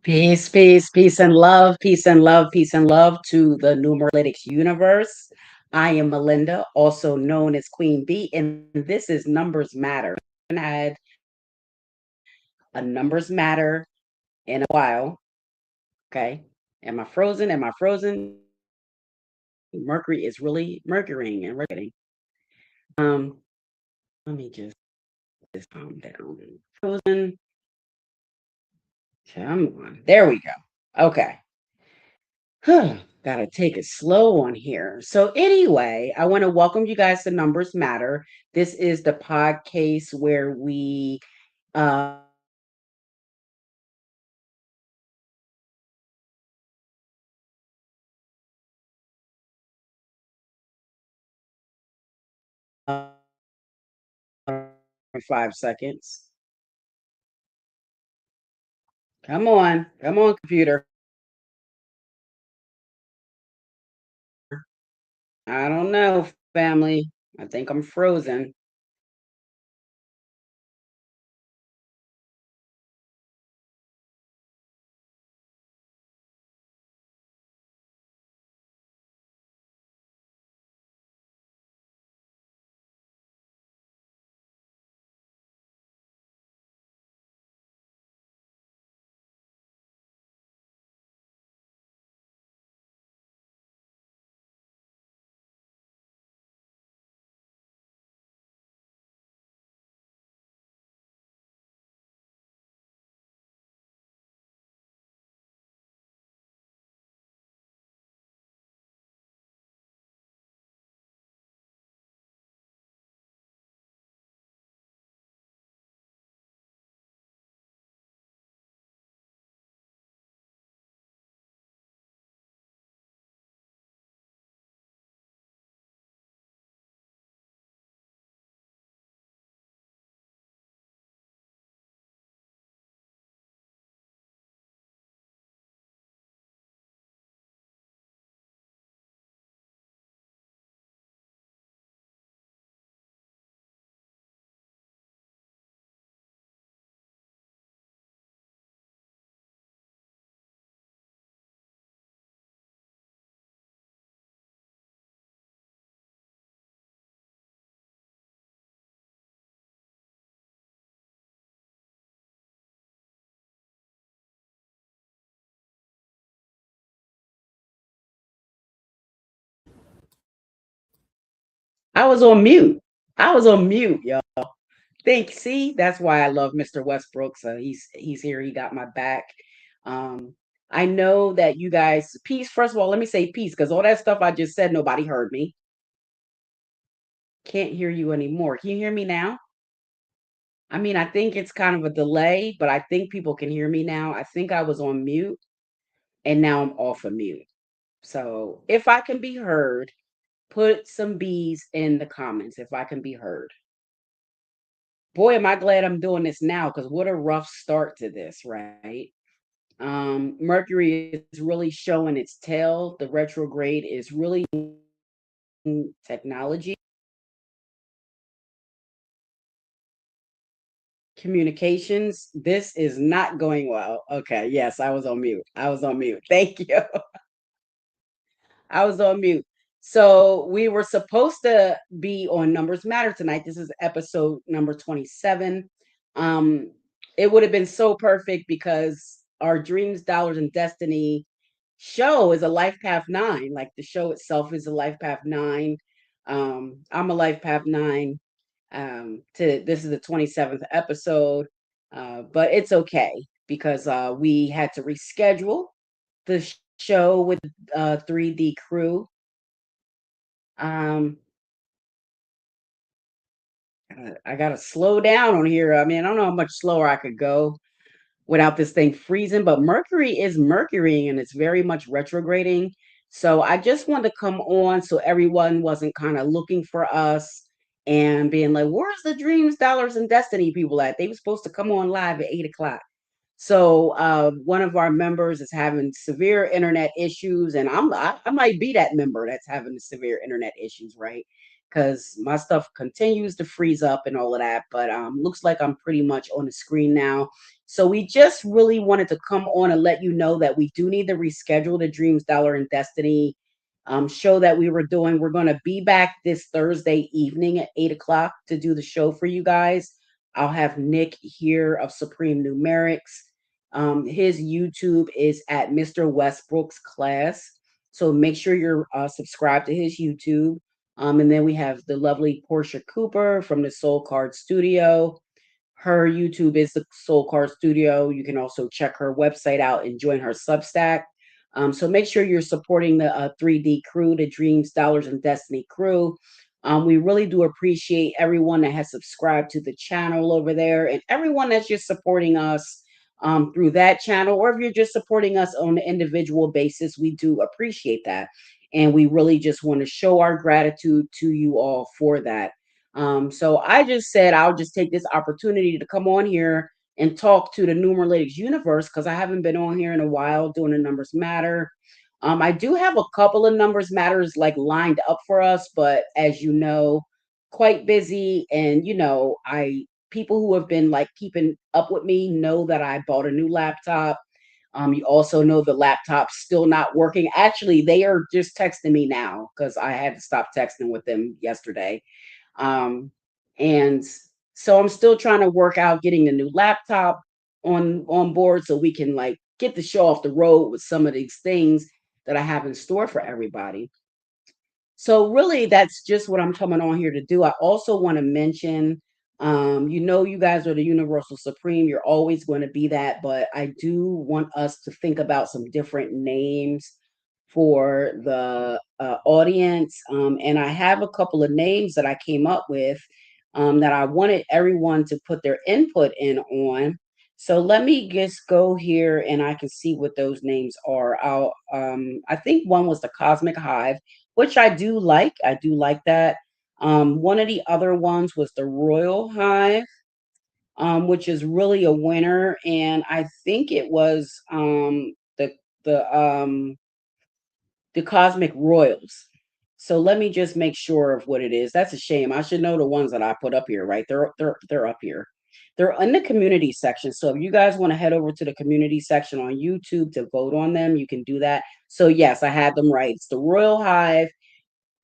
Peace, peace, peace and love, peace and love, peace and love to the Numeralytics universe. I am Melinda, also known as Queen Bee, and this is Numbers Matter. Had a Numbers Matter in a while. Okay. Am I frozen? Am I frozen? Mercury is really Mercurying and rotating. Um, Let me just calm down. Frozen. Come on. There we go. Okay. Gotta take it slow on here. So, anyway, I want to welcome you guys to Numbers Matter. This is the podcast where we five seconds. Come on, computer. I don't know, family. I think I'm frozen. I was on mute. I was on mute, y'all. See, that's why I love Mr. Westbrook. So he's here. He got my back. Um, I know that you guys peace. First of all, let me say peace because all that stuff I just said, nobody heard me. Can't hear you anymore. Can you hear me now? I mean, I think it's kind of a delay, but I think people can hear me now. I think I was on mute and now I'm off of mute. So if I can be heard, put some bees in the comments if I can be heard. Boy, am I glad I'm doing this now because what a rough start to this, right? Mercury is really showing its tail. The retrograde is really technology, communications. This is not going well. Okay, yes, I was on mute. I was on mute. Thank you. I was on mute. So we were supposed to be on Numbers Matter tonight. This is episode number 27. Um, it would have been so perfect because our Dreams, Dollars, and Destiny show is a Life Path 9. Like the show itself is a Life Path 9. I'm a Life Path 9. To this is the 27th episode. But it's okay because we had to reschedule the show with 3D crew. Um, I gotta slow down on here. I mean, I don't know how much slower I could go without this thing freezing, but Mercury is Mercury and it's very much retrograding. So I just wanted to come on so everyone wasn't kind of looking for us and being like, where's the Dreams, Dollars, and Destiny people at? They were supposed to come on live at 8 o'clock. So one of our members is having severe internet issues, and I might be that member that's having the severe internet issues, right? because my stuff continues to freeze up and all of that. But looks like I'm pretty much on the screen now. So we just really wanted to come on and let you know that we do need to reschedule the Dreams, Dollar, and Destiny show that we were doing. We're going to be back this Thursday evening at 8 o'clock to do the show for you guys. I'll have Nick here of Supreme Numerics. His YouTube is at Mr. Westbrook's Class. So make sure you're subscribed to his YouTube. And then we have the lovely Portia Cooper from the Soul Card Studio. Her YouTube is the Soul Card Studio. You can also check her website out and join her Substack. So make sure you're supporting the 3D crew, the Dreams, Dollars, and Destiny crew. We really do appreciate everyone that has subscribed to the channel over there and everyone that's just supporting us through that channel, or if you're just supporting us on an individual basis, we do appreciate that. And we really just want to show our gratitude to you all for that. So I just said I'll just take this opportunity to come on here and talk to the Numeralytics universe because I haven't been on here in a while doing the numbers matter. I do have a couple of numbers matters like lined up for us, but as you know, quite busy. And I people who have been like keeping up with me know that I bought a new laptop. You also know the laptop's still not working. Actually, they are just texting me now because I had to stop texting with them yesterday. Um, and so I'm still trying to work out getting a new laptop on board so we can like get the show off the road with some of these things that I have in store for everybody. So really, that's just what I'm coming on here to do. I also want to mention, you guys are the Universal Supreme. You're always going to be that, but I do want us to think about some different names for the audience. And I have a couple of names that I came up with that I wanted everyone to put their input in on. So let me just go here and I can see what those names are. I think one was the Cosmic Hive, which I do like. I do like that. One of the other ones was the Royal Hive, which is really a winner, and I think it was the the Cosmic Royals. So let me just make sure of what it is. That's a shame. I should know the ones that I put up here, right? They're up here. They're in the community section. So if you guys want to head over to the community section on YouTube to vote on them, you can do that. So yes, I had them right. It's the Royal Hive,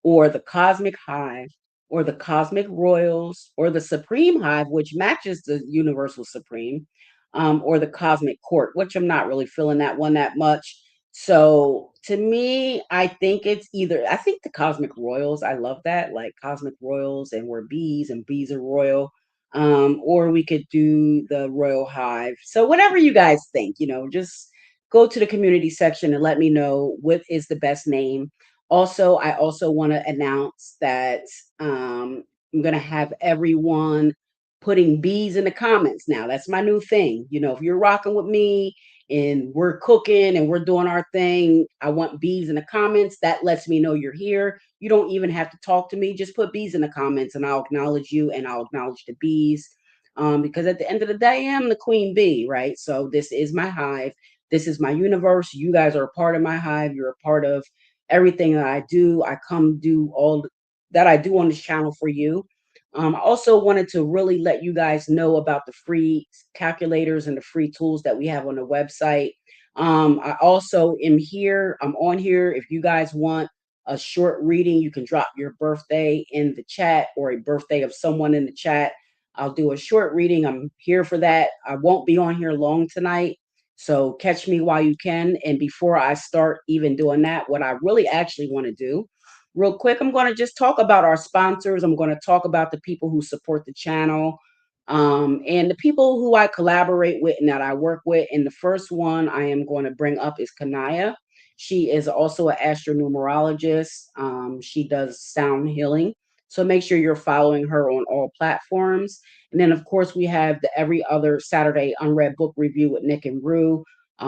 or the Cosmic Hive, or the Cosmic Royals, or the Supreme Hive, which matches the Universal Supreme, or the Cosmic Court, which I'm not really feeling that one that much. So to me, I think it's either, I think the Cosmic Royals, I love that, like Cosmic Royals, and we're bees and bees are royal. Or we could do the Royal Hive. So whatever you guys think, just go to the community section and let me know what is the best name. Also, I also want to announce that I'm going to have everyone putting bees in the comments now. That's my new thing. If you're rocking with me and we're cooking and we're doing our thing, I want bees in the comments. That lets me know you're here. You don't even have to talk to me. Just put bees in the comments and I'll acknowledge you and I'll acknowledge the bees. Because at the end of the day, I am the queen bee, right? So this is my hive. This is my universe. You guys are a part of my hive. You're a part of everything that I do. I come do all that I do on this channel for you. I also wanted to really let you guys know about the free calculators and the free tools that we have on the website. I also am here. I'm on here. If you guys want a short reading, you can drop your birthday in the chat or a birthday of someone in the chat. I'll do a short reading. I'm here for that. I won't be on here long tonight. So catch me while you can. And before I start even doing that, what I really actually want to do, real quick, I'm going to just talk about our sponsors. I'm going to talk about the people who support the channel, and the people who I collaborate with and that I work with. And the first one I am going to bring up is Kanaya. She is also an astronumerologist. She does sound healing. So make sure you're following her on all platforms. And then, of course, we have the every other Saturday unread book review with Nick and Rue.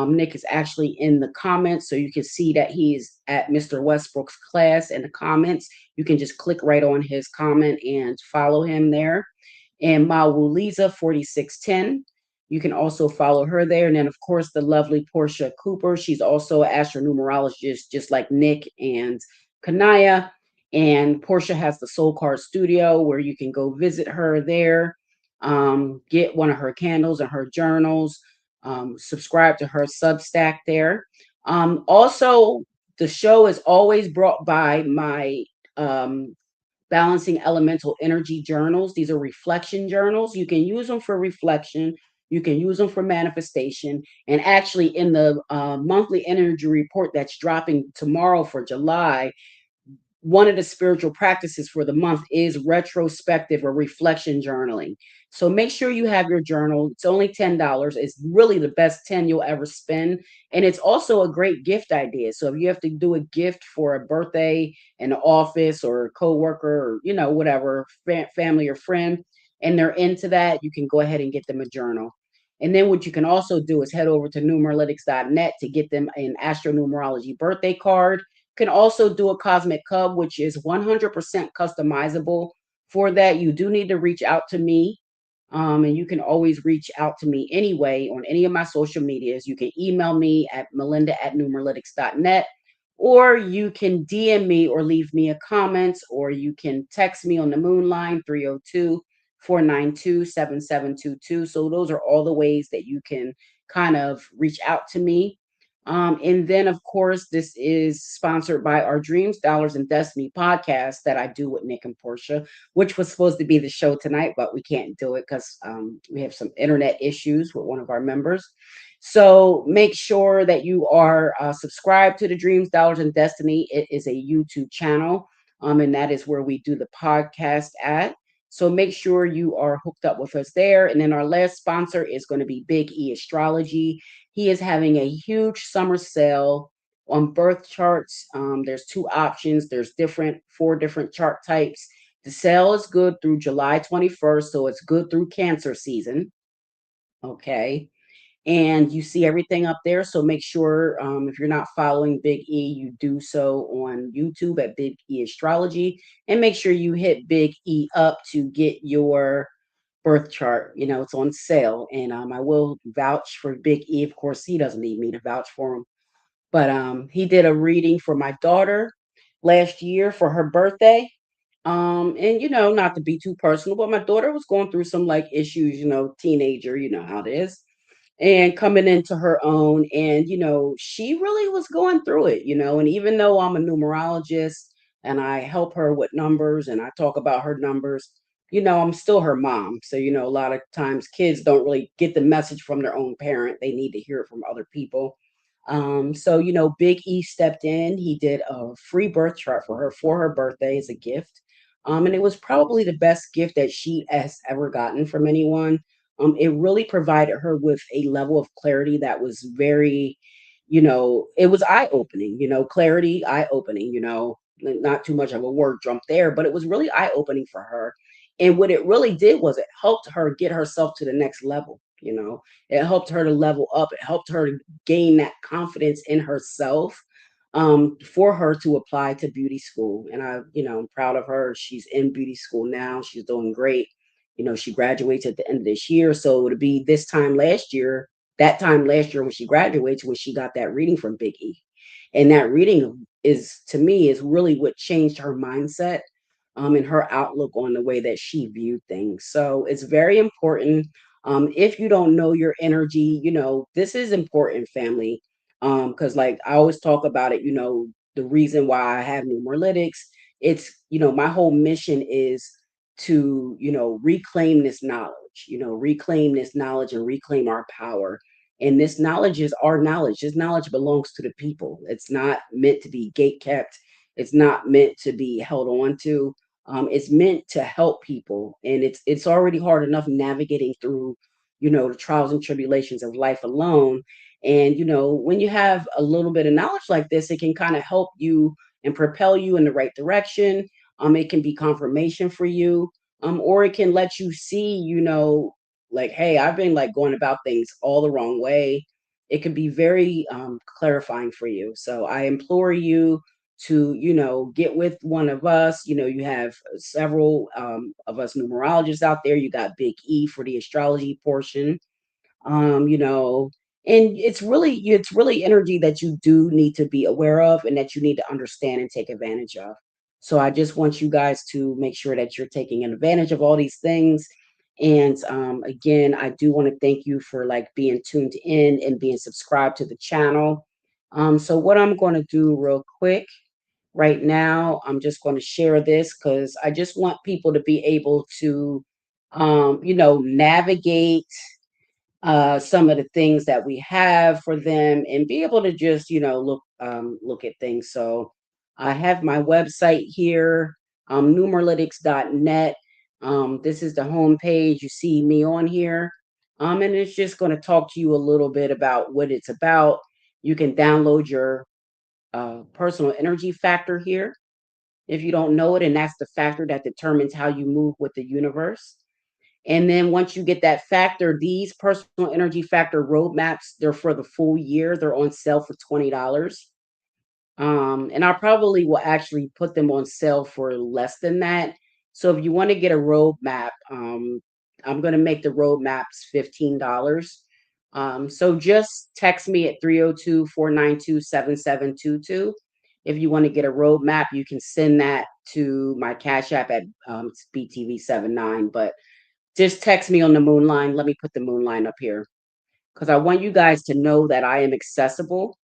Nick is actually in the comments, so you can see that he's at Mr. Westbrook's class in the comments. You can just click right on his comment and follow him there. And Mawuliza 4610. You can also follow her there. And then, of course, the lovely Portia Cooper. She's also an astronumerologist, just like Nick and Kanaya. And Portia has the Soul Card Studio where you can go visit her there, get one of her candles and her journals, subscribe to her Substack there. Also, the show is always brought by my um, Balancing Elemental Energy journals. These are reflection journals. You can use them for reflection. You can use them for manifestation. And actually, in the monthly energy report that's dropping tomorrow for July, one of the spiritual practices for the month is retrospective or reflection journaling. So make sure you have your journal. It's only $10. It's really the best 10 you'll ever spend. And it's also a great gift idea. So if you have to do a gift for a birthday in the office or a coworker or, whatever, family or friend, and they're into that, you can go ahead and get them a journal. And then what you can also do is head over to numeralytics.net to get them an astronumerology birthday card. Can also do a cosmic cub, which is 100% customizable. For that, you do need to reach out to me. And you can always reach out to me anyway on any of my social medias. You can email me at melinda@numeralytics.net, or you can DM me or leave me a comment, or you can text me on the moon line 302-492-7722. So those are all the ways that you can kind of reach out to me. And then, of course, this is sponsored by our Dreams, Dollars, and Destiny podcast that I do with Nick and Portia, which was supposed to be the show tonight, but we can't do it because we have some internet issues with one of our members. So make sure that you are subscribed to the Dreams, Dollars, and Destiny. It is a YouTube channel, and that is where we do the podcast at. So make sure you are hooked up with us there. And then our last sponsor is going to be Big E Astrology. He is having a huge summer sale on birth charts. There's two options. There's four different chart types. The sale is good through July 21st, so it's good through Cancer season. Okay. And you see everything up there. So make sure if you're not following Big E, you do so on YouTube at Big E Astrology. And make sure you hit Big E up to get your birth chart. It's on sale. And I will vouch for Big E. Of course, he doesn't need me to vouch for him. But he did a reading for my daughter last year for her birthday. And not to be too personal, but my daughter was going through some like issues, teenager, you know how it is, and coming into her own. And she really was going through it. And even though I'm a numerologist and I help her with numbers and I talk about her numbers, I'm still her mom. So a lot of times kids don't really get the message from their own parent. They need to hear it from other people. So Big E stepped in. He did a free birth chart for her birthday as a gift. And it was probably the best gift that she has ever gotten from anyone. It really provided her with a level of clarity that was very, it was eye opening, clarity, eye opening, not too much of a word jump there, but it was really eye opening for her. And what it really did was it helped her get herself to the next level. It helped her to level up. It helped her to gain that confidence in herself, for her to apply to beauty school. And I'm proud of her. She's in beauty school now. She's doing great. She graduates at the end of this year. So to be that time last year when she graduates, when she got that reading from Big E. And that reading is, to me, is really what changed her mindset, and her outlook on the way that she viewed things. So it's very important. If you don't know your energy, this is important, family. Because like I always talk about it, the reason why I have Numeralytics, it's, my whole mission is to, reclaim this knowledge and reclaim our power. And this knowledge is our knowledge. This knowledge belongs to the people. It's not meant to be gate kept. It's not meant to be held on to. It's meant to help people. And it's already hard enough navigating through, the trials and tribulations of life alone. And when you have a little bit of knowledge like this, it can kind of help you and propel you in the right direction. It can be confirmation for you, or it can let you see, like, hey, I've been like going about things all the wrong way. It can be very clarifying for you. So I implore you to, get with one of us. You have several of us numerologists out there. You got Big E for the astrology portion. um you know and it's really energy that you do need to be aware of and that you need to understand and take advantage of. So I just want you guys to make sure that you're taking advantage of all these things. And again, I do want to thank you for like being tuned in and being subscribed to the channel. So what I'm going to do real quick right now, I'm just going to share this because I just want people to be able to, navigate some of the things that we have for them and be able to just look at things. So I have my website here, numeralytics.net. This is the home page. You see me on here, and it's just going to talk to you a little bit about what it's about. You can download your personal energy factor here if you don't know it, and that's the factor that determines how you move with the universe. And then once you get that factor, these personal energy factor roadmaps, they're for the full year. They're on sale for $20. And I probably will actually put them on sale for less than that. So if you want to get a roadmap, I'm going to make the roadmaps $15. So just text me at 302-492-7722. If you want to get a roadmap, you can send that to my Cash App at BTV79. But just text me on the moon line. Let me put the moon line up here because I want you guys to know that I am accessible.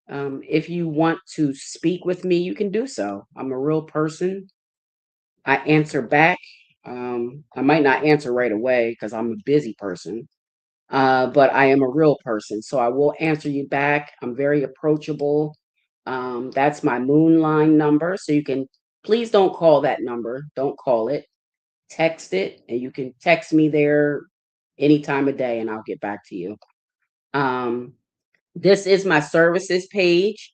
If you want to speak with me, you can do so. I'm a real person. I answer back. I might not answer right away because I'm a busy person, but I am a real person. So I will answer you back. I'm very approachable. That's my moon line number. So you can please don't call that number. Don't call it. Text it, and you can text me there any time of day and I'll get back to you. Um, this is my services page.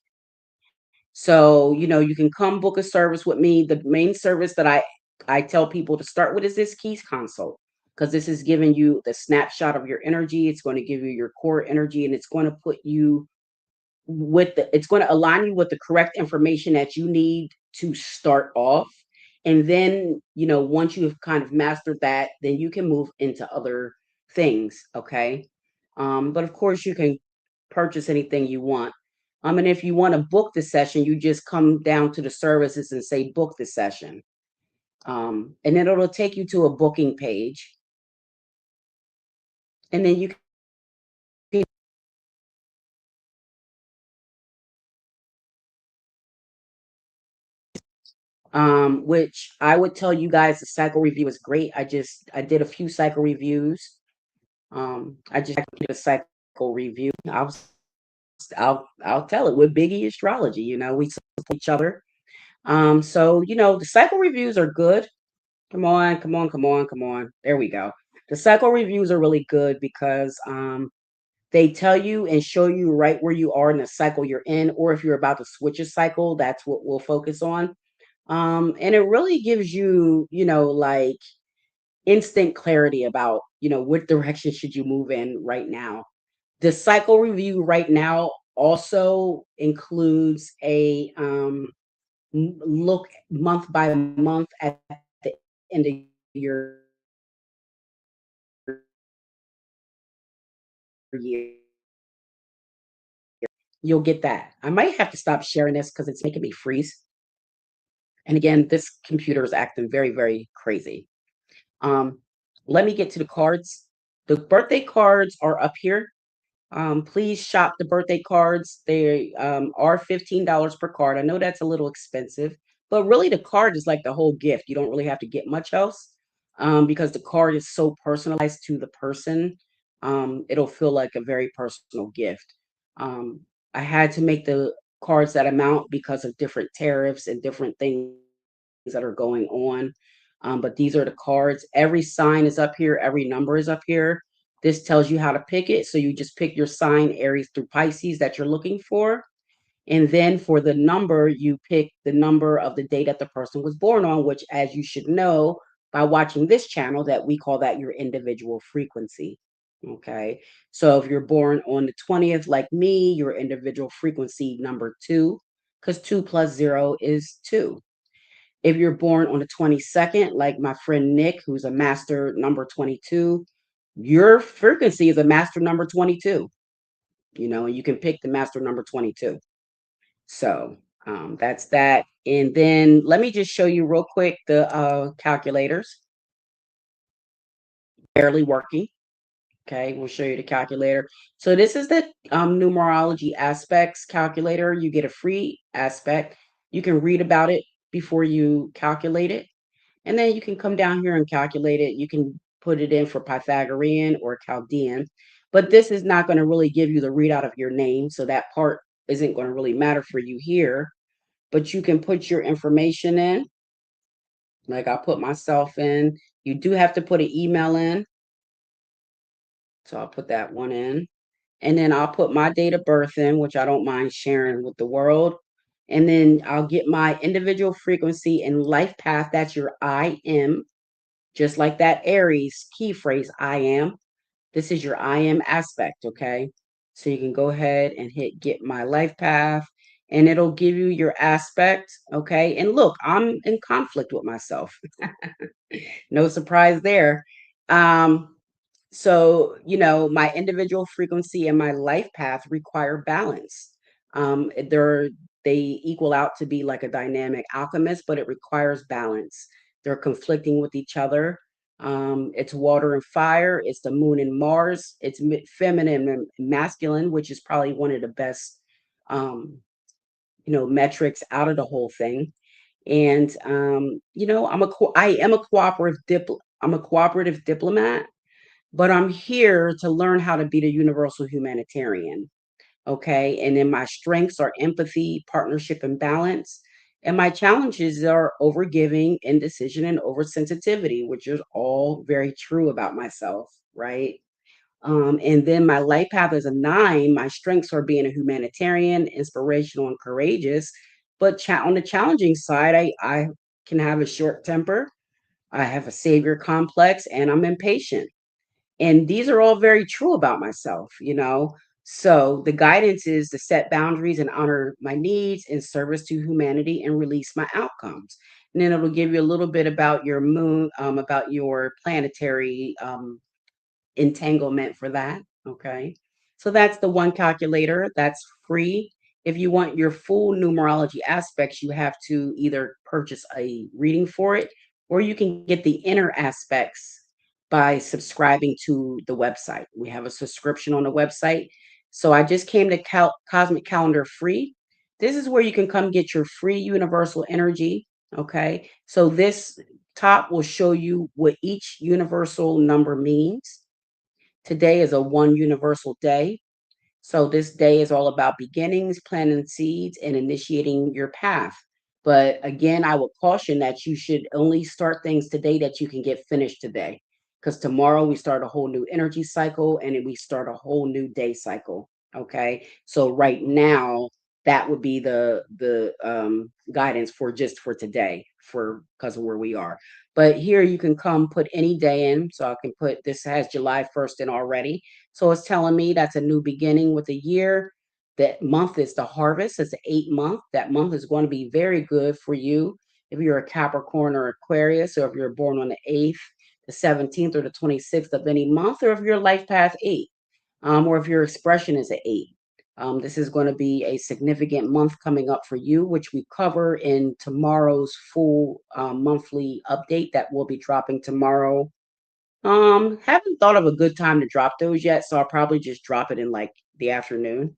So, you can come book a service with me. The main service that I tell people to start with is this keys consult because this is giving you the snapshot of your energy. It's going to give you your core energy and it's going to put you it's going to align you with the correct information that you need to start off. And then, once you've kind of mastered that, then you can move into other things. Okay. But of course, you can purchase anything you want. And if you want to book the session, you just come down to the services and say, book the session. And then it'll take you to a booking page. And then you can which I would tell you guys the cycle review is great. I did a few cycle reviews. I just did a cycle review. I'll tell it with Biggie Astrology. We support each other. So the cycle reviews are good. Come on, come on, come on, come on. There we go. The cycle reviews are really good because they tell you and show you right where you are in the cycle you're in, or if you're about to switch a cycle, that's what we'll focus on. And it really gives you, like instant clarity about, what direction should you move in right now. The cycle review right now also includes a look month by month at the end of your year. You'll get that. I might have to stop sharing this because it's making me freeze. And again, this computer is acting very, very crazy. Um, Let me get to the cards. The birthday cards are up here. Please shop the birthday cards. They are $15 per card. I know that's a little expensive, but really the card is like the whole gift. You don't really have to get much else because the card is so personalized to the person. It'll feel like a very personal gift. Um, I had to make the cards that amount because of different tariffs and different things that are going on. But these are the cards. Every sign is up here. Every number is up here. This tells you how to pick it. So you just pick your sign, Aries through Pisces, that you're looking for. And then for the number, you pick the number of the day that the person was born on, which, as you should know by watching this channel, that we call that your individual frequency. Okay. So if you're born on the 20th, like me, your individual frequency number 2, because 2 plus 0 is 2. If you're born on the 22nd, like my friend Nick, who's a master number 22, your frequency is a master number 22, and you can pick the master number 22. So, That's that. And then let me just show you real quick the calculators barely working. Okay, we'll show you the calculator. So this is the numerology aspects calculator. You get a free aspect. You can read about it before you calculate it. And then you can come down here and calculate it. You can put it in for Pythagorean or Chaldean. But this is not going to really give you the readout of your name. So that part isn't going to really matter for you here. But you can put your information in. Like I'll put myself in. You do have to put an email in. So I'll put that one in. And then I'll put my date of birth in, which I don't mind sharing with the world. And then I'll get my individual frequency and life path. That's your I am, just like that Aries key phrase, I am. This is your I am aspect, okay? So you can go ahead and hit get my life path and it'll give you your aspect, okay? And look, I'm in conflict with myself. No surprise there. Um, so, my individual frequency and my life path require balance. They're they equal out to be like a dynamic alchemist, but it requires balance. They're conflicting with each other. It's water and fire. It's the moon and Mars. It's feminine and masculine, which is probably one of the best, um, metrics out of the whole thing. And I am a I'm a cooperative diplomat, but I'm here to learn how to be the universal humanitarian. Okay. And then my strengths are empathy, partnership, and balance. And my challenges are overgiving, indecision, and oversensitivity, which is all very true about myself. Right. And then my life path is a 9. My strengths are being a humanitarian, inspirational, and courageous. But on the challenging side, I can have a short temper. I have a savior complex, and I'm impatient. And these are all very true about myself. So the guidance is to set boundaries and honor my needs in service to humanity and release my outcomes. And then it'll give you a little bit about your moon, about your planetary entanglement for that. Okay. So that's the one calculator that's free. If you want your full numerology aspects, you have to either purchase a reading for it or you can get the inner aspects by subscribing to the website. We have a subscription on the website. So I just came to Cosmic Calendar free. This is where you can come get your free universal energy. Okay. So this top will show you what each universal number means. Today is a one universal day. So this day is all about beginnings, planting seeds, and initiating your path. But again, I would caution that you should only start things today that you can get finished today. Because tomorrow we start a whole new energy cycle and then we start a whole new day cycle. Okay. So right now, that would be the guidance for just for today, for because of where we are. But here you can come put any day in. So I can put this has July 1st in already. So it's telling me that's a new beginning with a year. That month is the harvest. It's an 8 month. That month is going to be very good for you if you're a Capricorn or Aquarius, or if you're born on the 8th, the 17th, or the 26th of any month, or if your life path 8, or if your expression is an 8. This is going to be a significant month coming up for you, which we cover in tomorrow's full monthly update that will be dropping tomorrow. Haven't thought of a good time to drop those yet, so I'll probably just drop it in like the afternoon,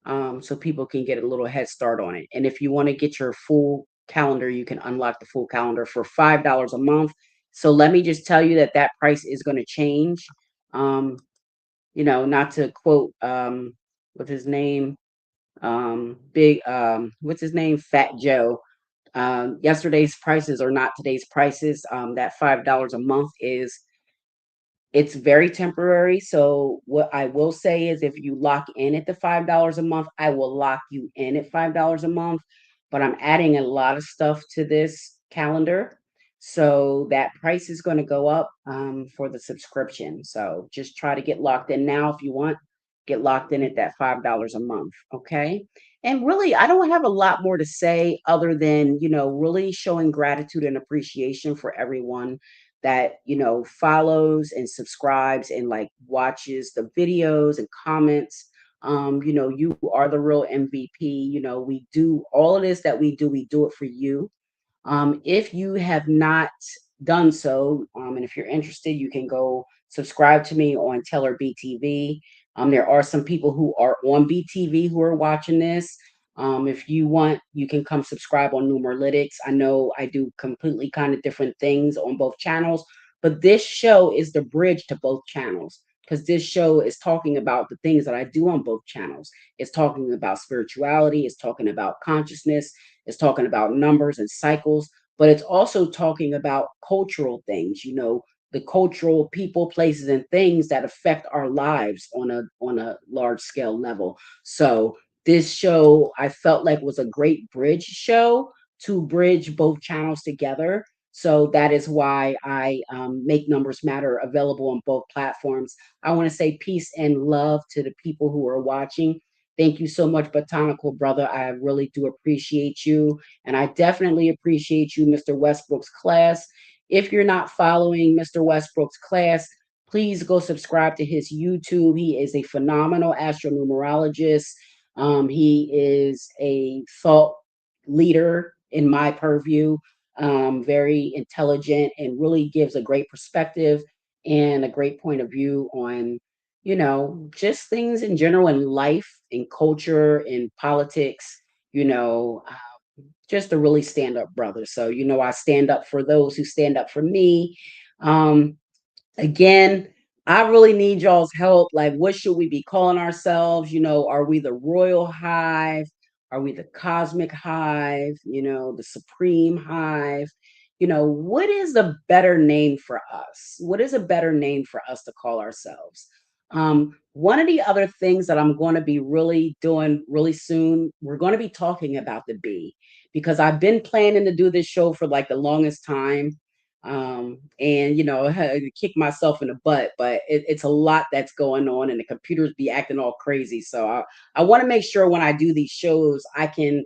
so people can get a little head start on it. And if you want to get your full calendar, you can unlock the full calendar for $5 a month. So let me just tell you that that price is going to change. Um, not to quote what's his name, what's his name, Fat Joe. Yesterday's prices are not today's prices. That $5 a month is it's very temporary. So what I will say is if you lock in at the $5 a month, I will lock you in at $5 a month. But I'm adding a lot of stuff to this calendar. So that price is going to go up for the subscription. So just try to get locked in now if you want. Get locked in at that $5 a month. Okay. And really, I don't have a lot more to say other than, really showing gratitude and appreciation for everyone that follows and subscribes and like watches the videos and comments You are the real MVP. We do all of this that we do it for you. If you have not done so, and if you're interested, you can go subscribe to me on Teller BTV. There are some people who are on BTV who are watching this. If you want, you can come subscribe on Numeralytics. I know I do completely kind of different things on both channels, but this show is the bridge to both channels because this show is talking about the things that I do on both channels. It's talking about spirituality, it's talking about consciousness, it's talking about numbers and cycles, but it's also talking about cultural things, the cultural people, places, and things that affect our lives on a large scale level. So this show I felt like was a great bridge show to bridge both channels together. So that is why I make Numbers Matter available on both platforms. I want to say peace and love to the people who are watching. Thank you so much, Botanical Brother. I really do appreciate you. And I definitely appreciate you, Mr. Westbrook's class. If you're not following Mr. Westbrook's class, please go subscribe to his YouTube. He is a phenomenal astronumerologist. He is a thought leader in my purview, very intelligent, and really gives a great perspective and a great point of view on just things in general in life, in culture, in politics, just a really stand up brother. So, I stand up for those who stand up for me. Um, Again, I really need y'all's help. Like, what should we be calling ourselves? Are we the royal hive? Are we the cosmic hive? The supreme hive? What is a better name for us? What is a better name for us to call ourselves? One of the other things that I'm going to be really doing really soon, we're going to be talking about the bee because I've been planning to do this show for like the longest time, and I had to kick myself in the butt, but it's a lot that's going on and the computers be acting all crazy. So I want to make sure when I do these shows I can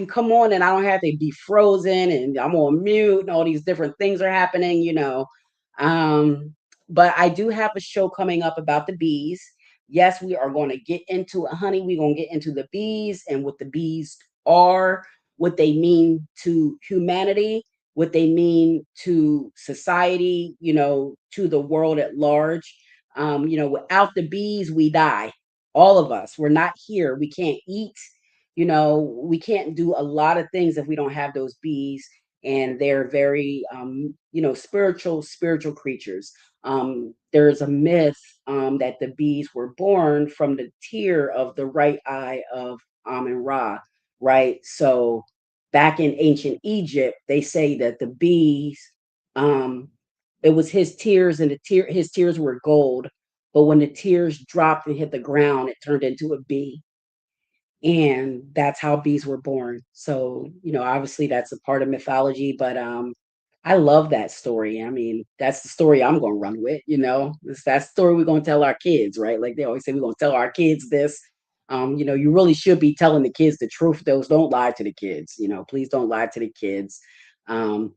come on and I don't have to be frozen and I'm on mute and all these different things are happening. But I do have a show coming up about the bees. Yes, we are going to get into it, honey. We're going to get into the bees and what the bees are, what they mean to humanity, what they mean to society, to the world at large. Without the bees, we die. All of us, we're not here. We can't eat. We can't do a lot of things if we don't have those bees. And they're very, spiritual creatures. There's a myth that the bees were born from the tear of the right eye of Amun Ra, right? So back in ancient Egypt, they say that the bees, um, it was his tears, and his tears were gold. But when the tears dropped and hit the ground, it turned into a bee, and that's how bees were born. So obviously that's a part of mythology, but I love that story. I mean, that's the story I'm going to run with. It's that story we're going to tell our kids, right? Like they always say, we're going to tell our kids this. You really should be telling the kids the truth. Those don't lie to the kids. Please don't lie to the kids. um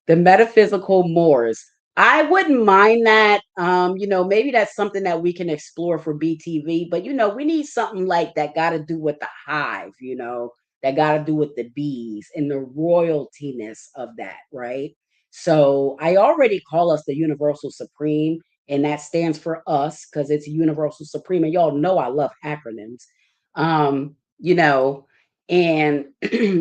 the metaphysical Moors. I wouldn't mind that. Maybe that's something that we can explore for BTV, but we need something like that got to do with the hive, that got to do with the bees and the royaltiness of that, right? So I already call us the Universal Supreme, and that stands for us because it's Universal Supreme. And y'all know I love acronyms. Um, you know, and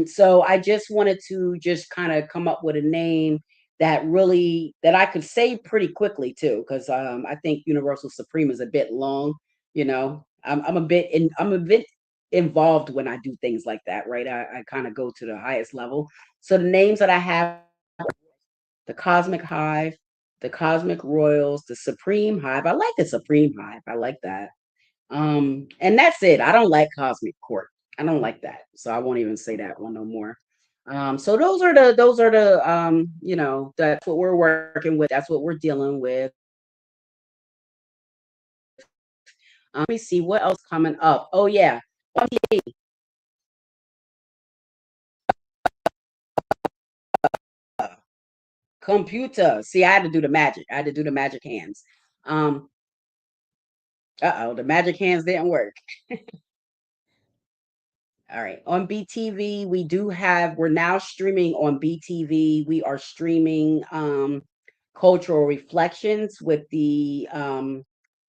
so I just wanted to just kind of come up with a name that I could say pretty quickly too, because I think Universal Supreme is a bit long. I'm a bit involved when I do things like that, right? I kind of go to the highest level. So the names that I have: the Cosmic Hive, the Cosmic Royals, the Supreme Hive. I like the Supreme Hive. I like that. And that's it. I don't like Cosmic Court. I don't like that. So I won't even say that one no more. So that's what we're working with. That's what we're dealing with. Let me see what else coming up. Oh yeah. Computer. See, I had to do the magic. I had to do the magic hands. Um, Uh-oh, the magic hands didn't work. All right. On BTV, we're now streaming on BTV. We are streaming Cultural Reflections with the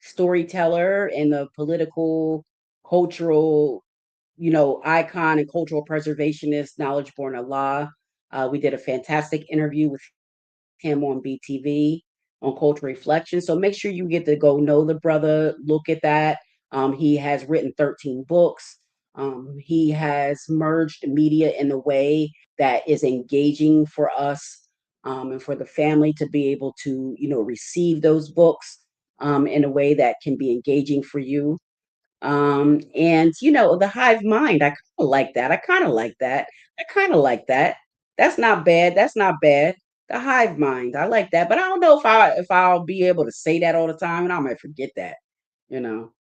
storyteller and the political, cultural, icon and cultural preservationist, Knowledge Born Allah. We did a fantastic interview with him on BTV on Cultural Reflection. So make sure you get to go know the brother, look at that. He has written 13 books. He has merged media in a way that is engaging for us, and for the family to be able to, receive those books in a way that can be engaging for you. And the hive mind, I kind of like that. I kind of like that. I kind of like that. That's not bad. That's not bad. The hive mind, I like that. But I don't know if I'll be able to say that all the time, and I might forget that. You know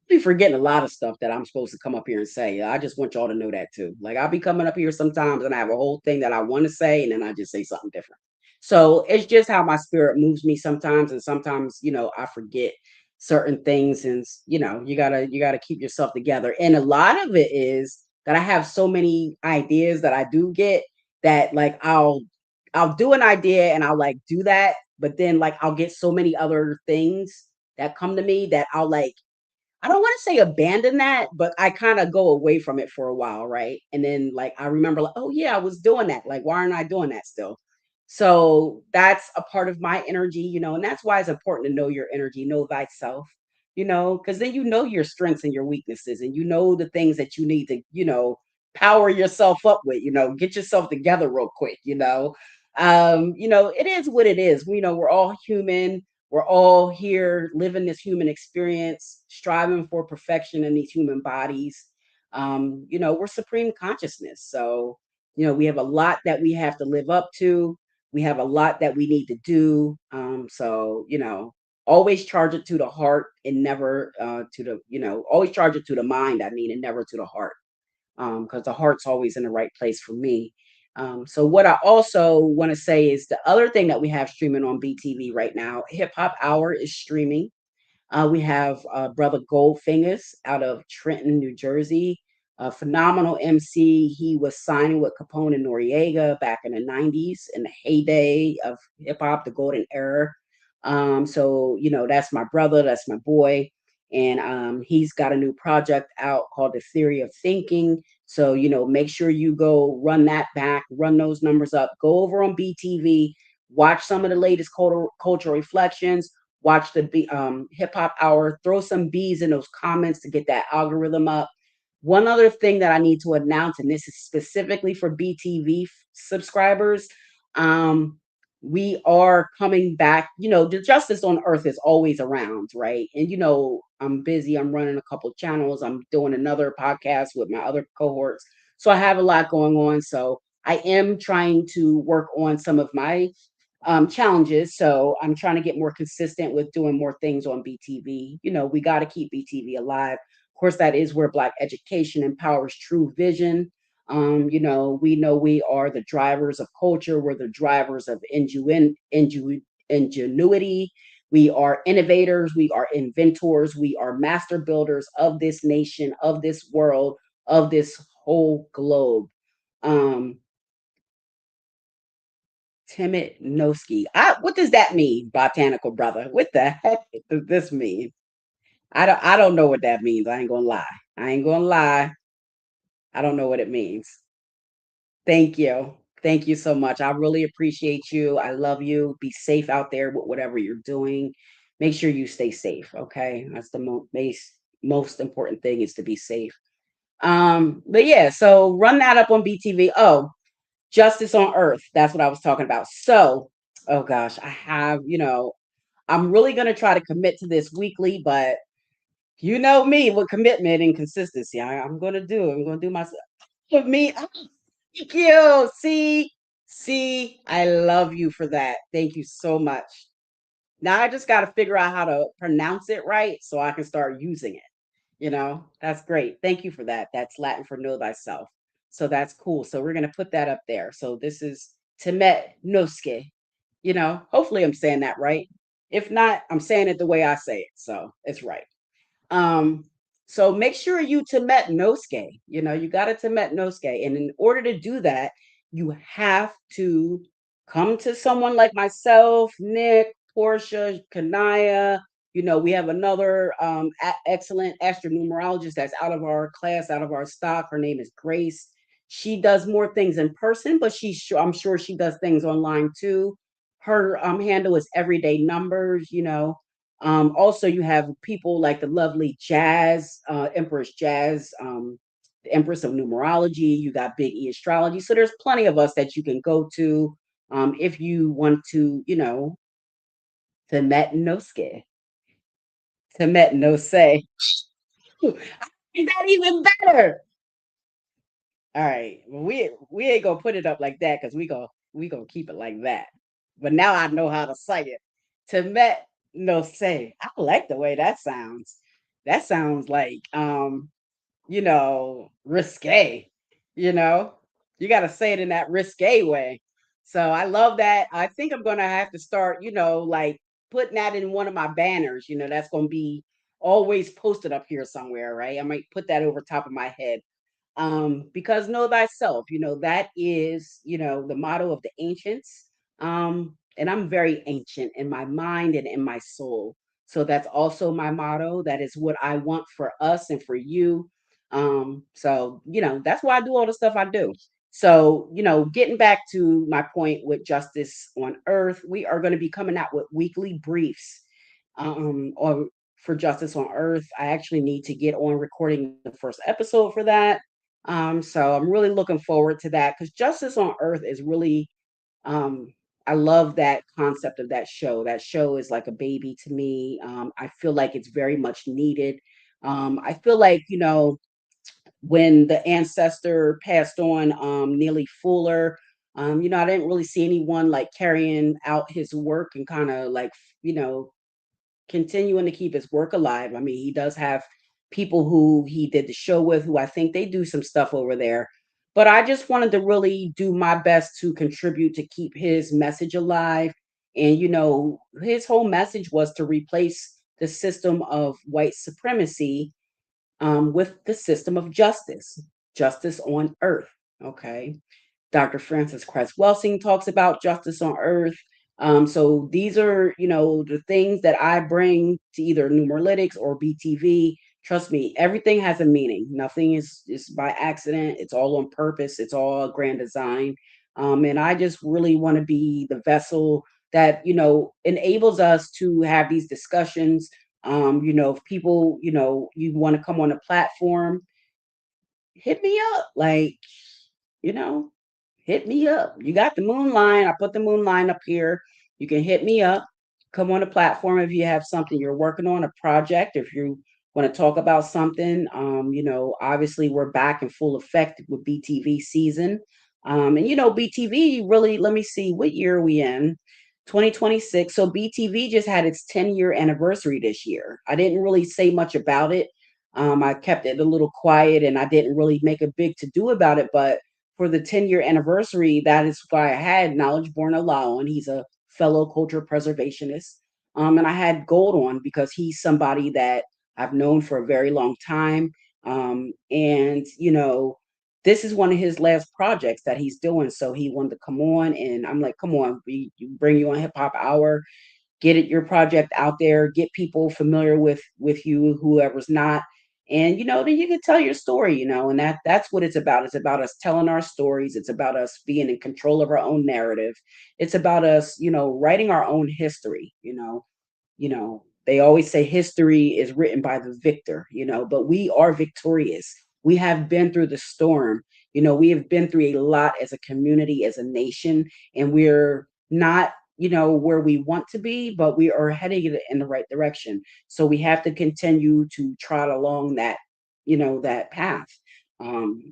be forgetting a lot of stuff that I'm supposed to come up here and say. I just want y'all to know that too. Like I'll be coming up here sometimes and I have a whole thing that I want to say and then I just say something different. So it's just how my spirit moves me sometimes, and sometimes, I forget certain things, and you gotta keep yourself together. And a lot of it is that I have so many ideas that I do get that like I'll do an idea and I'll like do that, but then like I'll get so many other things that come to me that I'll like I don't wanna say abandon that, but I kinda go away from it for a while, right? And then, like, I remember, like, "Oh, yeah, I was doing that. Like, why aren't I doing that still?" So, that's a part of my energy, and that's why it's important to know your energy, know thyself, because then you know your strengths and your weaknesses, and you know the things that you need to, power yourself up with, get yourself together real quick, it is what it is. We're all human, we're all here living this human experience, striving for perfection in these human bodies. We're supreme consciousness. So, we have a lot that we have to live up to. We have a lot that we need to do. So, always charge it to the heart and never always charge it to the mind, I mean, and never to the heart, because the heart's always in the right place for me. So what I also want to say is the other thing that we have streaming on BTV right now, Hip Hop Hour is streaming. We have Brother Goldfingers out of Trenton, New Jersey. A phenomenal MC. He was signing with Capone and Noriega back in the 90s in the heyday of hip hop, the golden era. So, that's my brother, that's my boy. And he's got a new project out called The Theory of Thinking. So, make sure you go run that back, run those numbers up, go over on BTV, watch some of the latest cultural reflections, watch the hip hop hour, throw some bees in those comments to get that algorithm up. One other thing that I need to announce, and this is specifically for BTV subscribers, we are coming back. The justice on earth is always around, right? And I'm busy. I'm running a couple channels. I'm doing another podcast with my other cohorts. So I have a lot going on. So I am trying to work on some of my challenges. So I'm trying to get more consistent with doing more things on BTV. We got to keep BTV alive. Of course, that is where Black education empowers true vision. We know we are the drivers of culture. We're the drivers of ingenuity. We are innovators. We are inventors. We are master builders of this nation, of this world, of this whole globe. Um, Temet Nosce. What does that mean, botanical brother? What the heck does this mean? I don't know what that means. I ain't gonna lie. I ain't gonna lie. I don't know what it means. Thank you. Thank you so much. I really appreciate you. I love you. Be safe out there with whatever you're doing. Make sure you stay safe. Okay. That's the most important thing is to be safe. But yeah, so run that up on BTV. Oh, Justice on Earth. That's what I was talking about. So, oh gosh, I'm really going to try to commit to this weekly, but you know me with commitment and consistency. I'm going to do it. I'm going to do myself. With me, thank you. See, I love you for that. Thank you so much. Now I just got to figure out how to pronounce it right so I can start using it. That's great. Thank you for that. That's Latin for know thyself. So that's cool. So we're going to put that up there. So this is Temet Nosce. Hopefully I'm saying that right. If not, I'm saying it the way I say it. So it's right. Um, so make sure you Temet Nosce. You got to Temet Nosce. And in order to do that, you have to come to someone like myself, Nick, Portia, Kanaya. We have another excellent astronumerologist that's out of our class, out of our stock. Her name is Grace. She does more things in person, but I'm sure she does things online too. Her handle is everyday numbers. Also, you have people like the lovely Jazz, Empress Jazz, the Empress of Numerology. You got Big E Astrology. So there's plenty of us that you can go to if you want to, to Met Noske, to Met No Say. Is that even better? All right. Well, we ain't gonna put it up like that because we gonna keep it like that. But now I know how to say it. Temet no say. I like the way that sounds. That sounds like risque, you know. You gotta say it in that risque way. So I love that. I think I'm gonna have to start, like putting that in one of my banners, that's gonna be always posted up here somewhere, right? I might put that over top of my head, because know thyself, that is, the motto of the ancients. And I'm very ancient in my mind and in my soul, so that's also my motto. That is what I want for us and for you. So that's why I do all the stuff I do. So getting back to my point with justice on earth, we are going to be coming out with weekly briefs, or for justice on earth. I actually need to get on recording the first episode for that. So I'm really looking forward to that because Justice on Earth is really, um, I love that concept of that show. That show is like a baby to me. I feel like it's very much needed. I feel like, when the ancestor passed on, Neely Fuller, I didn't really see anyone like carrying out his work and kind of like, you know, continuing to keep his work alive. I mean, he does have people who he did the show with who I think they do some stuff over there. But I just wanted to really do my best to contribute to keep his message alive. And, his whole message was to replace the system of white supremacy, with the system of justice, justice on earth. Okay. Dr. Francis Cress Welsing talks about justice on earth. So these are, the things that I bring to either Numeralytics or BTV. Trust me, everything has a meaning. Nothing is by accident. It's all on purpose. It's all grand design. And I just really want to be the vessel that, enables us to have these discussions. If people, you want to come on a platform, hit me up. Like, you know, hit me up. You got the moon line. I put the moon line up here. You can hit me up. Come on a platform if you have something you're working on, a project, if you want to talk about something. Obviously we're back in full effect with BTV season. And BTV really, let me see, what year are we in? 2026. So BTV just had its 10-year anniversary this year. I didn't really say much about it. I kept it a little quiet and I didn't really make a big to do about it, but for the 10-year anniversary, that is why I had Knowledge Born Allow, and he's a fellow culture preservationist. And I had Gold on because he's somebody that I've known for a very long time. And this is one of his last projects that he's doing. So he wanted to come on, and I'm like, come on, we bring you on Hip Hop Hour, get it your project out there, get people familiar with you, whoever's not. And then you can tell your story, and that's what it's about. It's about us telling our stories. It's about us being in control of our own narrative. It's about us, writing our own history. They always say history is written by the victor, but we are victorious. We have been through the storm. We have been through a lot as a community, as a nation, and we're not, where we want to be, but we are heading in the right direction. So we have to continue to trot along that path.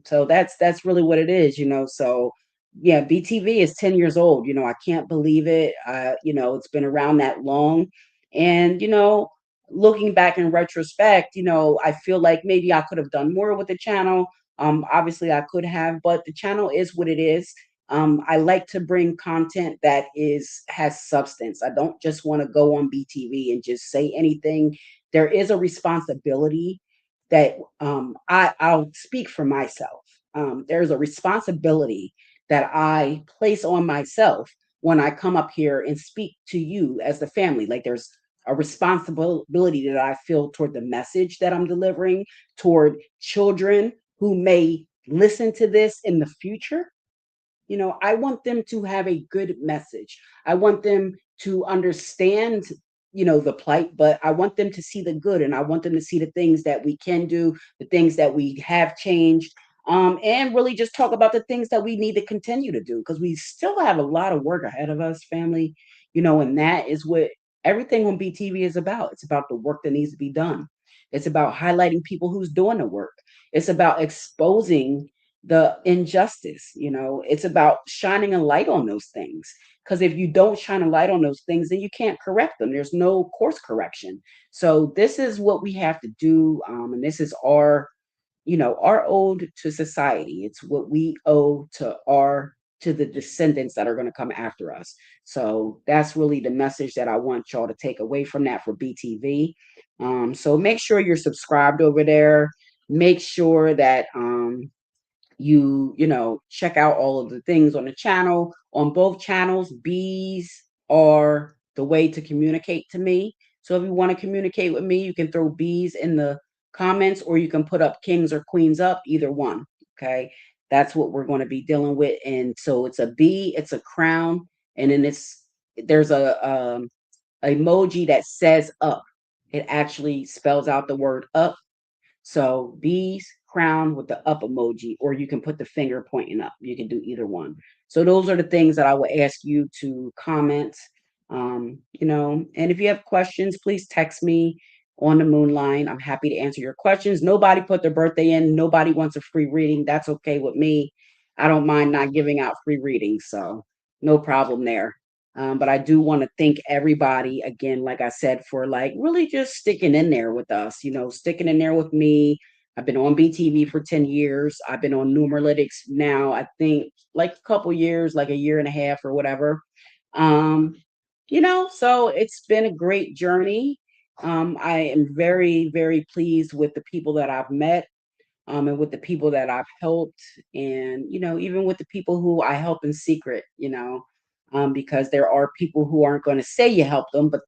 So that's really what it is. So yeah, BTV is 10 years old. I can't believe it. It's been around that long. And, looking back in retrospect, I feel like maybe I could have done more with the channel. Obviously I could have, but the channel is what it is. I like to bring content that is has substance. I don't just want to go on BTV and just say anything. There is a responsibility that I'll speak for myself. There's a responsibility that I place on myself when I come up here and speak to you as the family. Like there's a responsibility that I feel toward the message that I'm delivering, toward children who may listen to this in the future. I want them to have a good message. I want them to understand, the plight, but I want them to see the good, and I want them to see the things that we can do, the things that we have changed, and really just talk about the things that we need to continue to do because we still have a lot of work ahead of us, family. And that is what everything on BTV is about. It's about the work that needs to be done. It's about highlighting people who's doing the work. It's about exposing the injustice. It's about shining a light on those things, because if you don't shine a light on those things, then you can't correct them. There's no course correction. So this is what we have to do, and this is our ode to society. It's what we owe to the descendants that are going to come after us. So that's really the message that I want y'all to take away from that for BTV. So make sure you're subscribed over there. Make sure that check out all of the things on the channel. On both channels, bees are the way to communicate to me. So if you want to communicate with me, you can throw bees in the comments, or you can put up kings or queens up, either one. Okay, that's what we're going to be dealing with. And so it's a bee, it's a crown, and then there's a emoji that says up. It actually spells out the word up. So bees crown with the up emoji, or you can put the finger pointing up. You can do either one. So those are the things that I will ask you to comment. And if you have questions, please text me on the moon line. I'm happy to answer your questions. Nobody put their birthday in. Nobody wants a free reading. That's okay with me. I don't mind not giving out free readings, so no problem there. But I do want to thank everybody again, like I said, for like really just sticking in there with us, sticking in there with me. I've been on BTV for 10 years. I've been on Numeralytics now, I think like a couple years, like a year and a half or whatever. Um, so it's been a great journey. I am very, very pleased with the people that I've met, and with the people that I've helped, and even with the people who I help in secret, because there are people who aren't going to say you helped them, but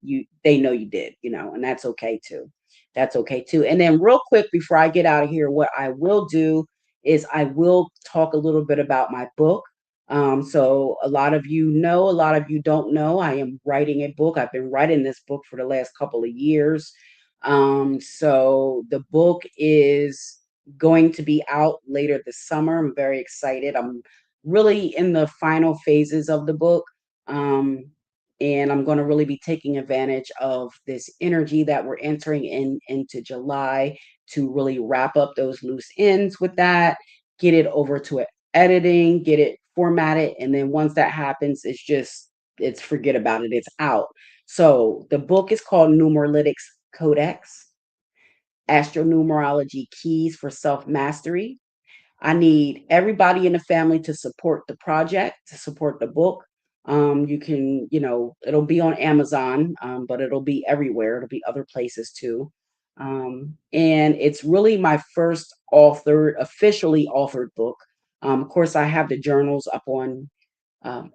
they know you did, and that's okay too. That's okay too. And then, real quick, before I get out of here, what I will do is I will talk a little bit about my book. So a lot of you know, a lot of you don't know. I am writing a book. I've been writing this book for the last couple of years. So the book is going to be out later this summer. I'm very excited. I'm really in the final phases of the book. Um, and I'm going to really be taking advantage of this energy that we're entering into July to really wrap up those loose ends with that, get it over to editing, get it formatted, and then once that happens, it's forget about it. It's out. So the book is called Numeralytics Codex: Astronumerology Keys for Self-Mastery. I need everybody in the family to support the project, to support the book. You can, it'll be on Amazon, but it'll be everywhere. It'll be other places too. And it's really my first officially authored book. Of course, I have the journals up on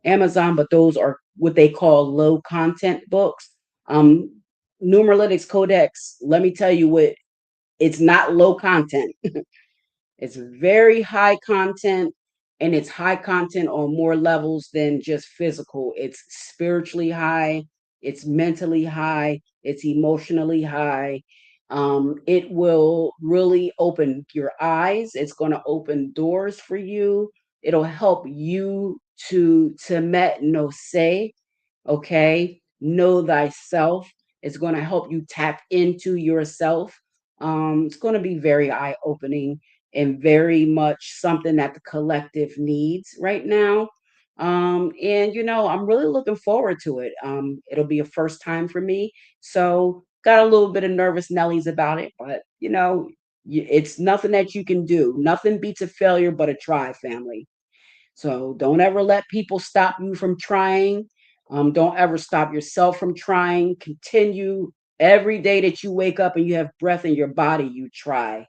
Amazon, but those are what they call low content books. Um, Numeralytics Codex, let me tell you what, it's not low content. It's very high content, and it's high content on more levels than just physical. It's spiritually high, it's mentally high, it's emotionally high. It will really open your eyes. It's going to open doors for you. It'll help you to Temet Nosce. Okay, know thyself. It's going to help you tap into yourself. It's going to be very eye opening and very much something that the collective needs right now. And I'm really looking forward to it. It'll be a first time for me, so got a little bit of nervous Nellies about it, but it's nothing that you can do. Nothing beats a failure but a try, family. So don't ever let people stop you from trying. Don't ever stop yourself from trying. Continue every day that you wake up and you have breath in your body, you try.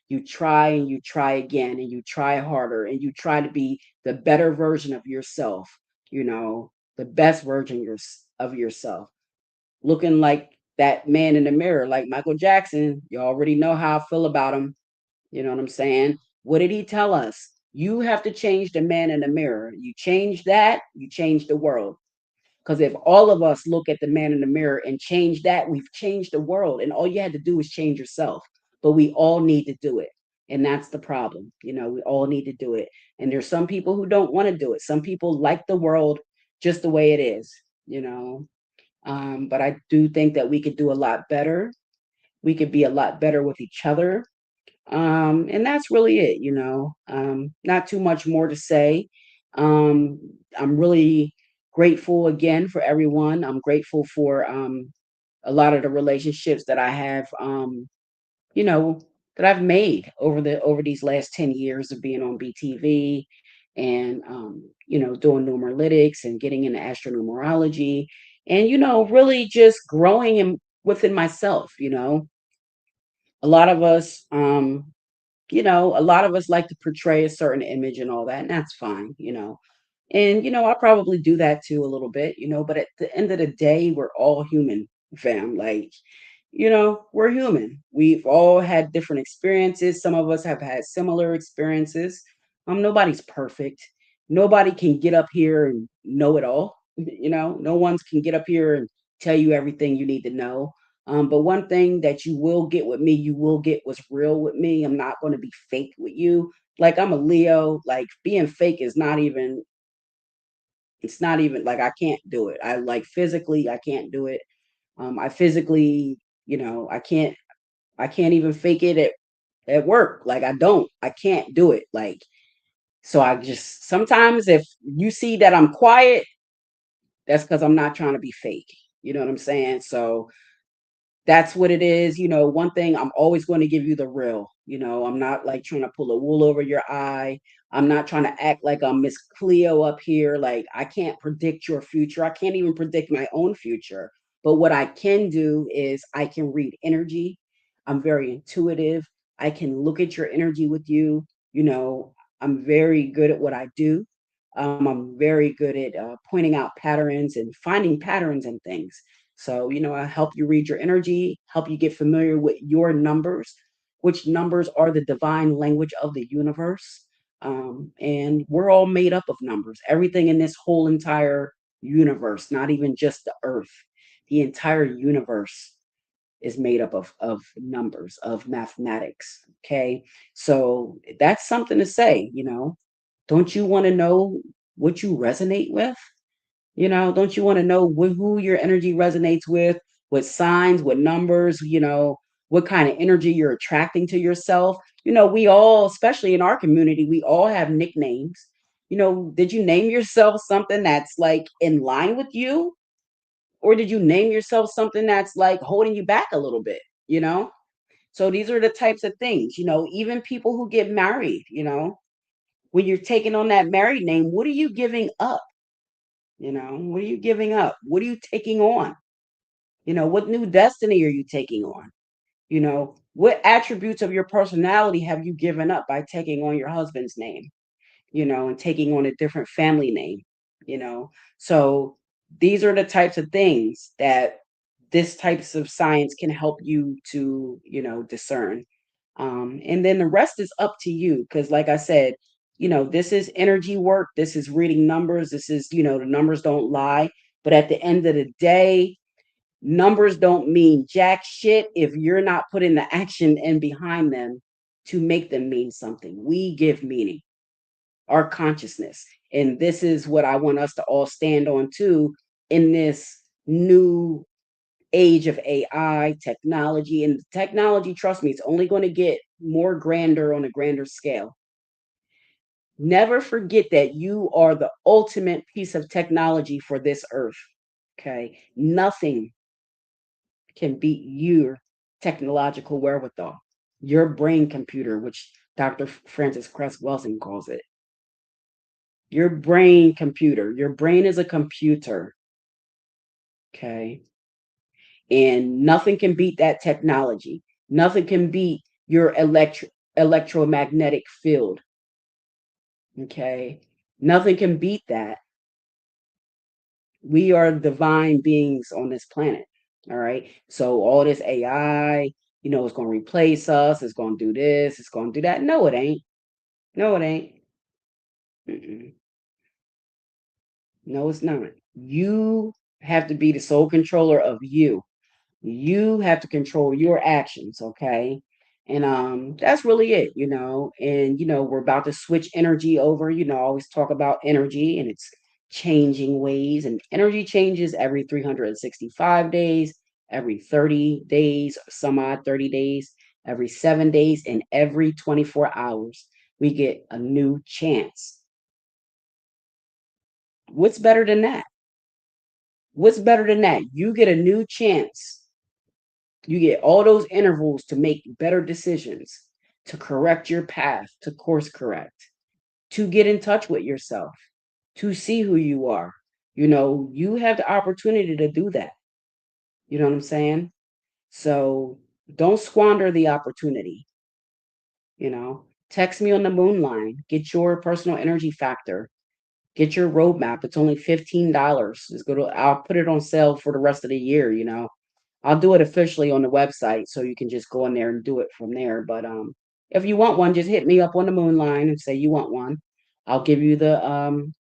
You try and you try again and you try harder and you try to be the better version of yourself, the best version of yourself. Looking like that man in the mirror, like Michael Jackson. You already know how I feel about him. You know what I'm saying? What did he tell us? You have to change the man in the mirror. You change that, you change the world. Because if all of us look at the man in the mirror and change that, we've changed the world. And all you had to do is change yourself. But we all need to do it. And that's the problem. We all need to do it. And there's some people who don't want to do it. Some people like the world just the way it is, you know. But I do think that we could do a lot better. We could be a lot better with each other. And that's really it. Not too much more to say. Um, I'm really grateful again for everyone. I'm grateful for a lot of the relationships that I have, you know, that I've made over these last 10 years of being on BTV and doing numeralytics and getting into astronumerology and really just growing within myself. A lot of us a lot of us like to portray a certain image and all that, and that's fine. And I probably do that too a little bit, but at the end of the day, we're all human, fam. Like, we're human. We've all had different experiences. Some of us have had similar experiences. Nobody's perfect. Nobody can get up here and know it all. No one's can get up here and tell you everything you need to know. But one thing that you will get with me, you will get what's real with me. I'm not going to be fake with you. Like I'm a Leo. Like being fake is not even. It's not even like I can't do it. I like physically, I can't do it. I physically, I can't even fake it at work. Like I can't do it. Like so I just sometimes if you see that I'm quiet, that's because I'm not trying to be fake. You know what I'm saying? So that's what it is. One thing I'm always going to give you the real. I'm not like trying to pull a wool over your eye. I'm not trying to act like I'm Miss Cleo up here. Like I can't predict your future. I can't even predict my own future. But what I can do is I can read energy. I'm very intuitive. I can look at your energy with you. You know, I'm very good at what I do. I'm very good at pointing out patterns and finding patterns and things. So, I help you read your energy, help you get familiar with your numbers, which numbers are the divine language of the universe. And we're all made up of numbers. Everything in this whole entire universe, not even just the earth, the entire universe is made up of numbers, of mathematics. Okay. So that's something to say. Don't you want to know what you resonate with? Don't you want to know who your energy resonates with, what signs, what numbers, what kind of energy you're attracting to yourself? We all, especially in our community, we all have nicknames. Did you name yourself something that's like in line with you? Or did you name yourself something that's like holding you back a little bit? You know? So these are the types of things, even people who get married, when you're taking on that married name, what are you giving up? What are you giving up? What are you taking on? What new destiny are you taking on? What attributes of your personality have you given up by taking on your husband's name, and taking on a different family name, you know? So these are the types of things that this types of science can help you to, discern. And then the rest is up to you. Cause like I said, this is energy work. This is reading numbers. This is, the numbers don't lie. But at the end of the day, numbers don't mean jack shit if you're not putting the action in behind them to make them mean something. We give meaning, our consciousness. And this is what I want us to all stand on too in this new age of AI technology. And technology, trust me, it's only going to get more grander on a grander scale. Never forget that you are the ultimate piece of technology for this earth. Okay. Nothing can beat your technological wherewithal, your brain computer, which Dr. Francis Cress Welsing calls it. Your brain is a computer, okay? And nothing can beat that technology. Nothing can beat your electromagnetic field, okay? Nothing can beat that. We are divine beings on this planet. All right. So all this AI, it's going to replace us. It's going to do this. It's going to do that. No, it ain't. No, it ain't. Mm-mm. No, it's not. You have to be the sole controller of you. You have to control your actions, okay? And that's really it. And we're about to switch energy over. I always talk about energy and its changing ways, and energy changes every 365 days, every 30 days, some odd 30 days, every 7 days, and every 24 hours. We get a new chance. What's better than that? What's better than that? You get a new chance. You get all those intervals to make better decisions, to correct your path, to course correct, to get in touch with yourself, to see who you are. You have the opportunity to do that. You know what I'm saying? So don't squander the opportunity. Text me on the moon line, get your personal energy factor, get your roadmap. It's only $15. I'll put it on sale for the rest of the year. I'll do it officially on the website so you can just go in there and do it from there. But if you want one, just hit me up on the moon line and say you want one. I'll give you the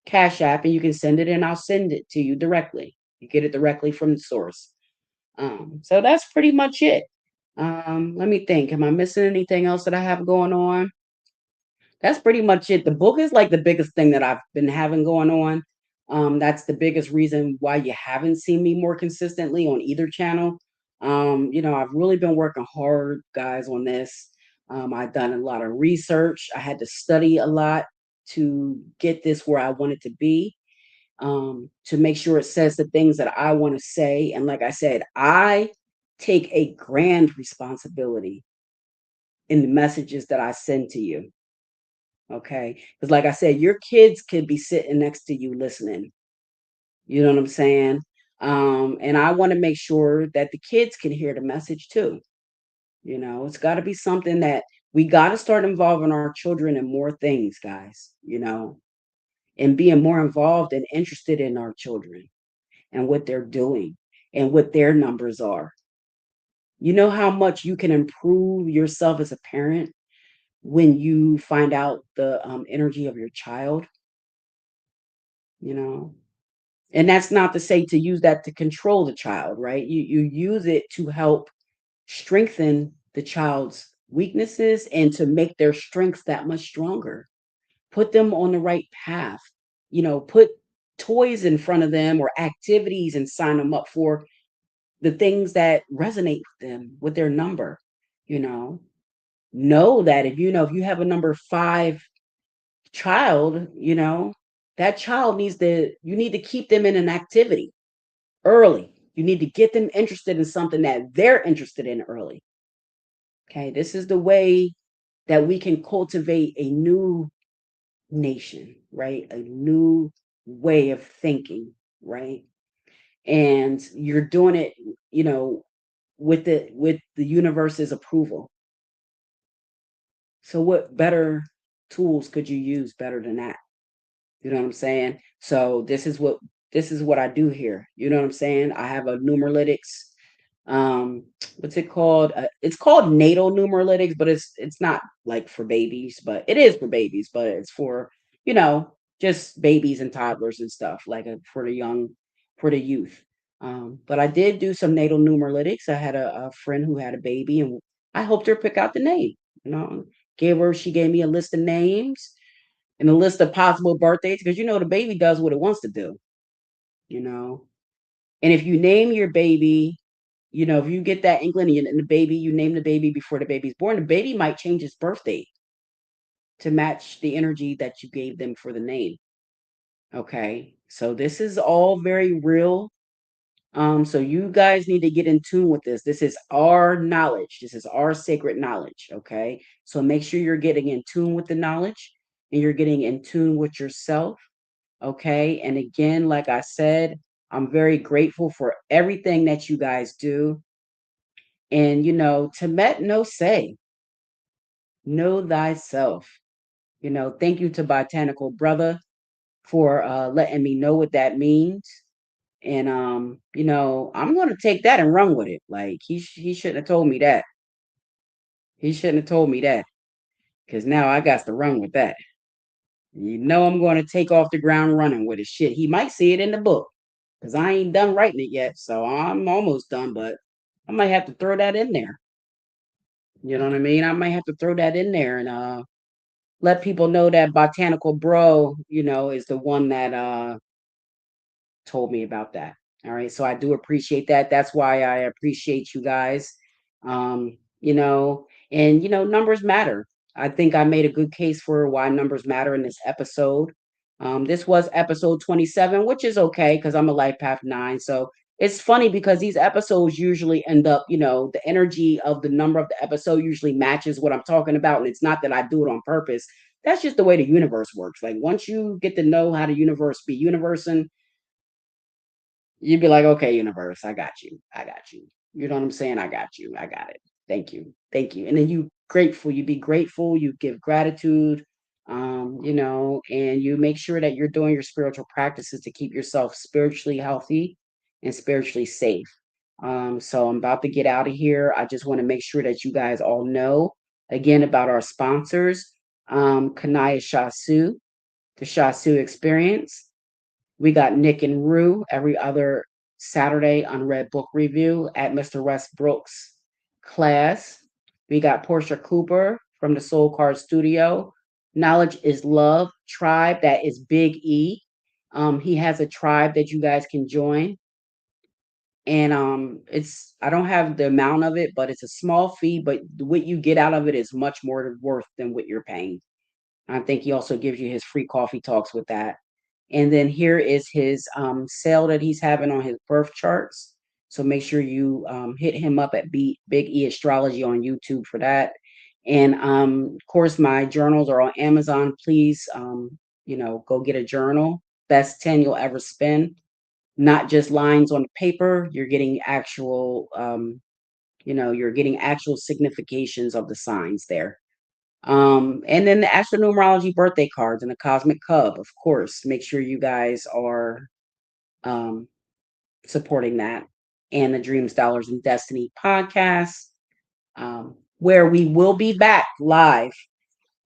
Cash App and you can send it and I'll send it to you directly. You get it directly from the source. So that's pretty much it. Let me think. Am I missing anything else that I have going on? That's pretty much it. The book is like the biggest thing that I've been having going on. That's the biggest reason why you haven't seen me more consistently on either channel. I've really been working hard, guys, on this. I've done a lot of research. I had to study a lot to get this where I want it to be, to make sure it says the things that I want to say. And like I said, I take a grand responsibility in the messages that I send to you. Okay. Because, like I said, your kids could be sitting next to you listening. You know what I'm saying? And I want to make sure that the kids can hear the message too. It's got to be something that we got to start involving our children in more things, guys, and being more involved and interested in our children and what they're doing and what their numbers are. You know how much you can improve yourself as a parent when you find out the energy of your child, you know? And that's not to say to use that to control the child, right? You use it to help strengthen the child's weaknesses and to make their strengths that much stronger. Put them on the right path. Put toys in front of them or activities and sign them up for the things that resonate with them with their number. You know that if you have a number 5 child, that child you need to keep them in an activity early. You need to get them interested in something that they're interested in early. Okay, this is the way that we can cultivate a new nation, right? A new way of thinking, right? And you're doing it, you know, with the universe's approval. So what better tools could you use better than that? You know what I'm saying? So this is what I do here. You know what I'm saying? I have a Numeralytics. What's it called? It's called natal Numeralytics, but it's not like for babies, but it is for babies, but it's for, you know, just babies and toddlers and stuff, like for for the youth. But I did do some natal Numeralytics. I had a friend who had a baby, and I helped her pick out the name. You know, she gave me a list of names and a list of possible birthdays because the baby does what it wants to do, you know. And if you name your baby, if you get that inkling and you name the baby before the baby's born, the baby might change its birth date to match the energy that you gave them for the name. Okay. So this is all very real. So you guys need to get in tune with this. This is our knowledge. This is our sacred knowledge. Okay. So make sure you're getting in tune with the knowledge. and you're getting in tune with yourself. Okay. And again, like I said, I'm very grateful for everything that you guys do. And, Temet Nosce, know thyself. Thank you to Botanical Brother for letting me know what that means. And I'm gonna take that and run with it. Like he shouldn't have told me that. He shouldn't have told me that. Cause now I got to run with that. I'm gonna take off the ground running with it. Shit. He might see it in the book. Cause I ain't done writing it yet. So I'm almost done, but I might have to throw that in there. You know what I mean? I might have to throw that in there and let people know that Botanical Bro, is the one that told me about that. All right. So I do appreciate that. That's why I appreciate you guys. And numbers matter. I think I made a good case for why numbers matter in this episode. This was episode 27, which is okay because I'm a life path 9. So it's funny because these episodes usually end up, the energy of the number of the episode usually matches what I'm talking about. And it's not that I do it on purpose. That's just the way the universe works. Like once you get to know how the universe be universing, you'd be like, okay, universe, I got you. I got you. You know what I'm saying? I got you. I got it. Thank you. Thank you. And then you be grateful, you give gratitude, and you make sure that you're doing your spiritual practices to keep yourself spiritually healthy and spiritually safe. So I'm about to get out of here. I just want to make sure that you guys all know again about our sponsors, Kanaya Shasu, the Shasu Experience. We got Nick and Rue every other Saturday on Red Book Review at Mr. Westbrook's class. We got Portia Cooper from the Soul Card Studio. Knowledge is Love Tribe. That is Big E. He has a tribe that you guys can join. And it's I don't have the amount of it, but it's a small fee. But what you get out of it is much more worth than what you're paying. I think he also gives you his free coffee talks with that. And then here is his sale that he's having on his birth charts. So make sure you hit him up at Big E Astrology on YouTube for that. And of course, my journals are on Amazon. Please, go get a journal. Best 10 you'll ever spend. Not just lines on paper. You're getting actual, significations of the signs there. And then the astronumerology birthday cards and the cosmic cub, of course. Make sure you guys are um, supporting that. And the Dreams, Dollars, and Destiny podcast, where we will be back live,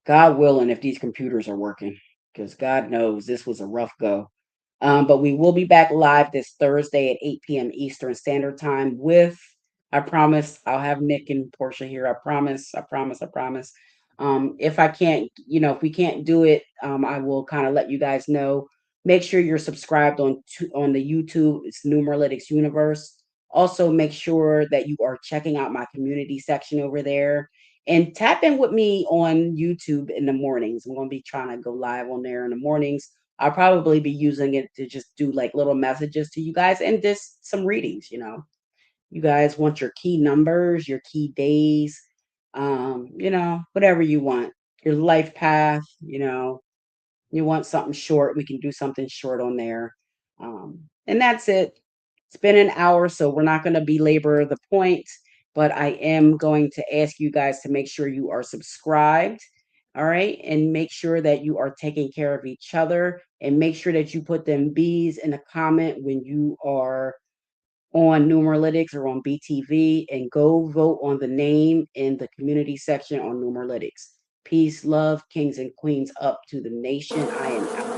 God willing, if these computers are working, because God knows this was a rough go. But we will be back live this Thursday at 8 p.m. Eastern Standard Time with, I promise, I'll have Nick and Portia here. I promise, I promise, I promise. If I can't, if we can't do it, I will kind of let you guys know. Make sure you're subscribed on the YouTube. It's Numeralytics Universe. Also, make sure that you are checking out my community section over there and tap in with me on YouTube in the mornings. I'm going to be trying to go live on there in the mornings. I'll probably be using it to just do like little messages to you guys and just some readings. You guys want your key numbers, your key days, whatever you want, your life path, you want something short, we can do something short on there. And that's it. It's been an hour, so we're not going to belabor the point, but I am going to ask you guys to make sure you are subscribed. All right. And make sure that you are taking care of each other and make sure that you put them B's in a comment when you are on Numeralytics or on BTV and go vote on the name in the community section on Numeralytics. Peace, love, kings and queens up to the nation. I am out.